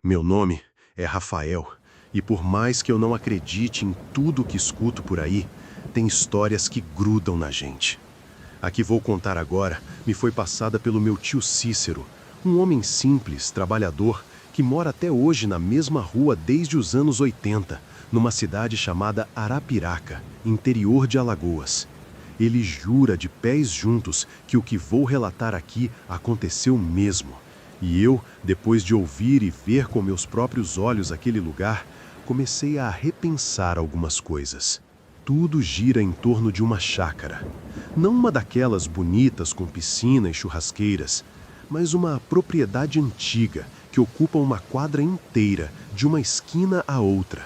Meu nome é Rafael, e por mais que eu não acredite em tudo que escuto por aí, tem histórias que grudam na gente. A que vou contar agora me foi passada pelo meu tio Cícero, um homem simples, trabalhador, que mora até hoje na mesma rua desde os anos 80, numa cidade chamada Arapiraca, interior de Alagoas. Ele jura de pés juntos que o que vou relatar aqui aconteceu mesmo. E eu, depois de ouvir e ver com meus próprios olhos aquele lugar, comecei a repensar algumas coisas. Tudo gira em torno de uma chácara. Não uma daquelas bonitas com piscina e churrasqueiras, mas uma propriedade antiga que ocupa uma quadra inteira, de uma esquina à outra.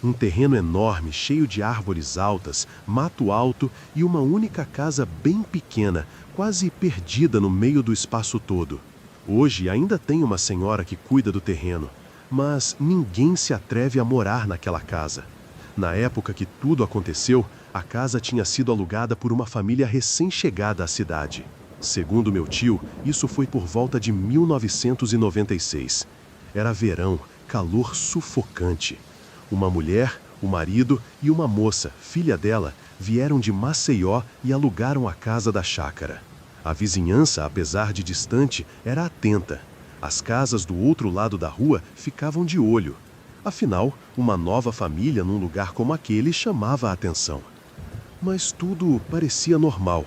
Um terreno enorme, cheio de árvores altas, mato alto e uma única casa bem pequena, quase perdida no meio do espaço todo. Hoje ainda tem uma senhora que cuida do terreno, mas ninguém se atreve a morar naquela casa. Na época que tudo aconteceu, a casa tinha sido alugada por uma família recém-chegada à cidade. Segundo meu tio, isso foi por volta de 1996. Era verão, calor sufocante. Uma mulher, o marido e uma moça, filha dela, vieram de Maceió e alugaram a casa da chácara. A vizinhança, apesar de distante, era atenta. As casas do outro lado da rua ficavam de olho. Afinal, uma nova família num lugar como aquele chamava a atenção. Mas tudo parecia normal,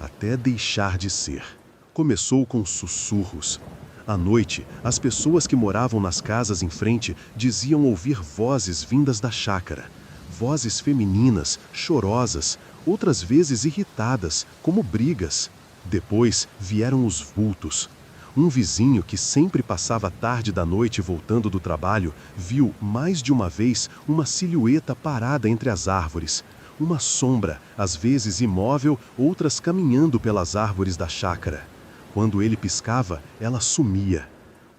até deixar de ser. Começou com sussurros. À noite, as pessoas que moravam nas casas em frente diziam ouvir vozes vindas da chácara. Vozes femininas, chorosas, outras vezes irritadas, como brigas. Depois vieram os vultos. Um vizinho que sempre passava tarde da noite voltando do trabalho viu, mais de uma vez, uma silhueta parada entre as árvores. Uma sombra, às vezes imóvel, outras caminhando pelas árvores da chácara. Quando ele piscava, ela sumia.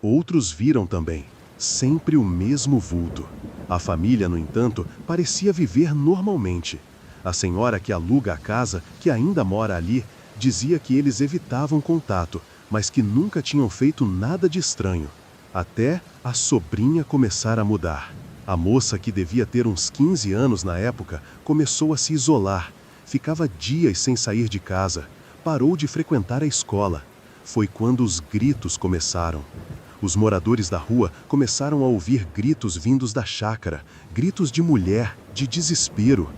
Outros viram também, sempre o mesmo vulto. A família, no entanto, parecia viver normalmente. A senhora que aluga a casa, que ainda mora ali, dizia que eles evitavam contato, mas que nunca tinham feito nada de estranho. Até a sobrinha começar a mudar. A moça, que devia ter uns 15 anos na época, começou a se isolar. Ficava dias sem sair de casa. Parou de frequentar a escola. Foi quando os gritos começaram. Os moradores da rua começaram a ouvir gritos vindos da chácara, gritos de mulher, de desespero.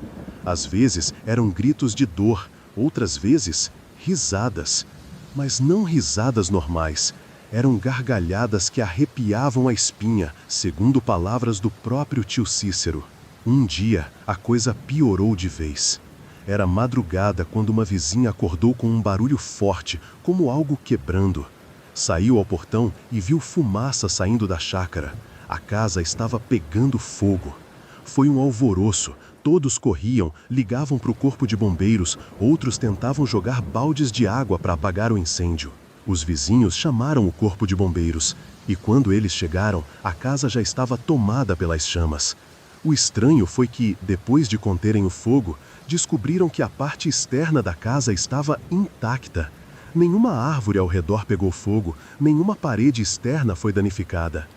Às vezes eram gritos de dor, outras vezes risadas. Mas não risadas normais. Eram gargalhadas que arrepiavam a espinha, segundo palavras do próprio tio Cícero. Um dia, a coisa piorou de vez. Era madrugada quando uma vizinha acordou com um barulho forte, como algo quebrando. Saiu ao portão e viu fumaça saindo da chácara. A casa estava pegando fogo. Foi um alvoroço. Todos corriam, ligavam para o corpo de bombeiros, outros tentavam jogar baldes de água para apagar o incêndio. Os vizinhos chamaram o corpo de bombeiros, e quando eles chegaram, a casa já estava tomada pelas chamas. O estranho foi que, depois de conterem o fogo, descobriram que a parte externa da casa estava intacta. Nenhuma árvore ao redor pegou fogo, nenhuma parede externa foi danificada.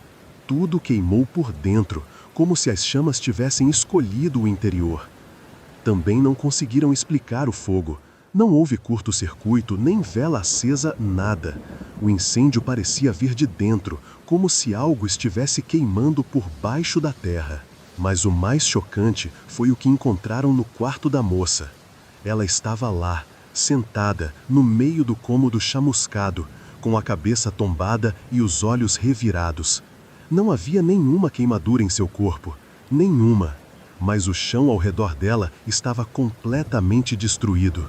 Tudo queimou por dentro, como se as chamas tivessem escolhido o interior. Também não conseguiram explicar o fogo. Não houve curto-circuito, nem vela acesa, nada. O incêndio parecia vir de dentro, como se algo estivesse queimando por baixo da terra. Mas o mais chocante foi o que encontraram no quarto da moça. Ela estava lá, sentada, no meio do cômodo chamuscado, com a cabeça tombada e os olhos revirados. Não havia nenhuma queimadura em seu corpo, nenhuma, mas o chão ao redor dela estava completamente destruído.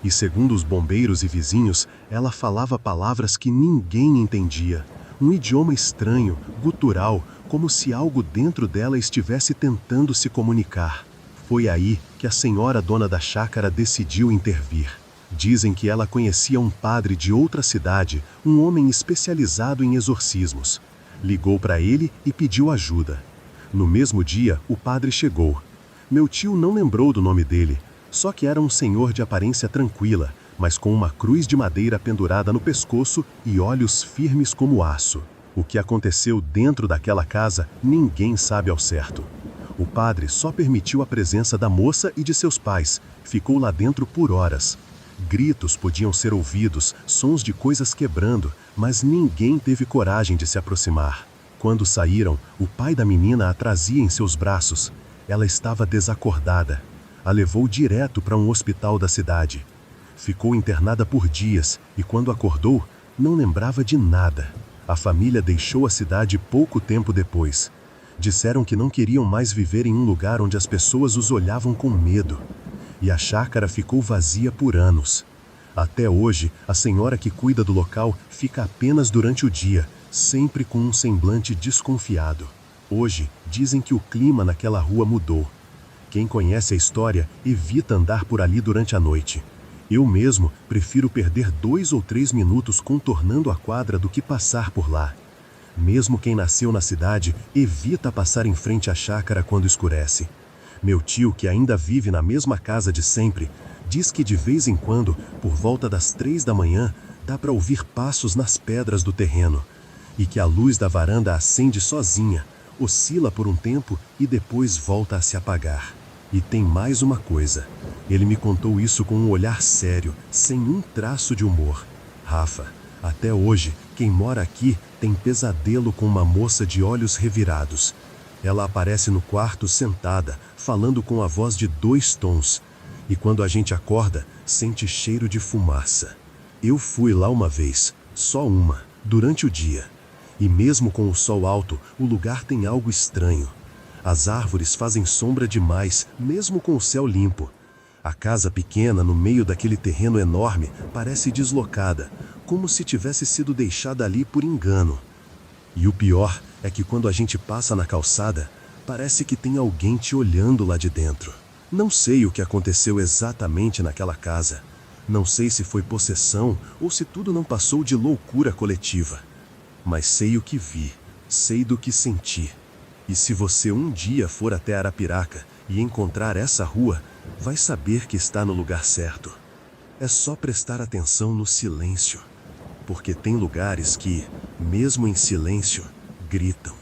E segundo os bombeiros e vizinhos, ela falava palavras que ninguém entendia, um idioma estranho, gutural, como se algo dentro dela estivesse tentando se comunicar. Foi aí que a senhora dona da chácara decidiu intervir. Dizem que ela conhecia um padre de outra cidade, um homem especializado em exorcismos. Ligou para ele e pediu ajuda. No mesmo dia, o padre chegou. Meu tio não lembrou do nome dele, só que era um senhor de aparência tranquila, mas com uma cruz de madeira pendurada no pescoço e olhos firmes como aço. O que aconteceu dentro daquela casa, ninguém sabe ao certo. O padre só permitiu a presença da moça e de seus pais. Ficou lá dentro por horas. Gritos podiam ser ouvidos, sons de coisas quebrando, mas ninguém teve coragem de se aproximar. Quando saíram, o pai da menina a trazia em seus braços. Ela estava desacordada. A levou direto para um hospital da cidade. Ficou internada por dias e, quando acordou, não lembrava de nada. A família deixou a cidade pouco tempo depois. Disseram que não queriam mais viver em um lugar onde as pessoas os olhavam com medo. E a chácara ficou vazia por anos. Até hoje, a senhora que cuida do local fica apenas durante o dia, sempre com um semblante desconfiado. Hoje, dizem que o clima naquela rua mudou. Quem conhece a história evita andar por ali durante a noite. Eu mesmo prefiro perder 2 ou 3 minutos contornando a quadra do que passar por lá. Mesmo quem nasceu na cidade evita passar em frente à chácara quando escurece. Meu tio, que ainda vive na mesma casa de sempre, diz que de vez em quando, por volta das 3 da manhã, dá para ouvir passos nas pedras do terreno, e que a luz da varanda acende sozinha, oscila por um tempo e depois volta a se apagar. E tem mais uma coisa. Ele me contou isso com um olhar sério, sem um traço de humor. Rafa, até hoje, quem mora aqui tem pesadelo com uma moça de olhos revirados. Ela aparece no quarto sentada, falando com a voz de 2 tons. E quando a gente acorda, sente cheiro de fumaça. Eu fui lá uma vez, só uma, durante o dia. E mesmo com o sol alto, o lugar tem algo estranho. As árvores fazem sombra demais, mesmo com o céu limpo. A casa pequena no meio daquele terreno enorme parece deslocada, como se tivesse sido deixada ali por engano. E o pior é que quando a gente passa na calçada, parece que tem alguém te olhando lá de dentro. Não sei o que aconteceu exatamente naquela casa. Não sei se foi possessão ou se tudo não passou de loucura coletiva. Mas sei o que vi, sei do que senti. E se você um dia for até Arapiraca e encontrar essa rua, vai saber que está no lugar certo. É só prestar atenção no silêncio, porque tem lugares que, mesmo em silêncio, gritam.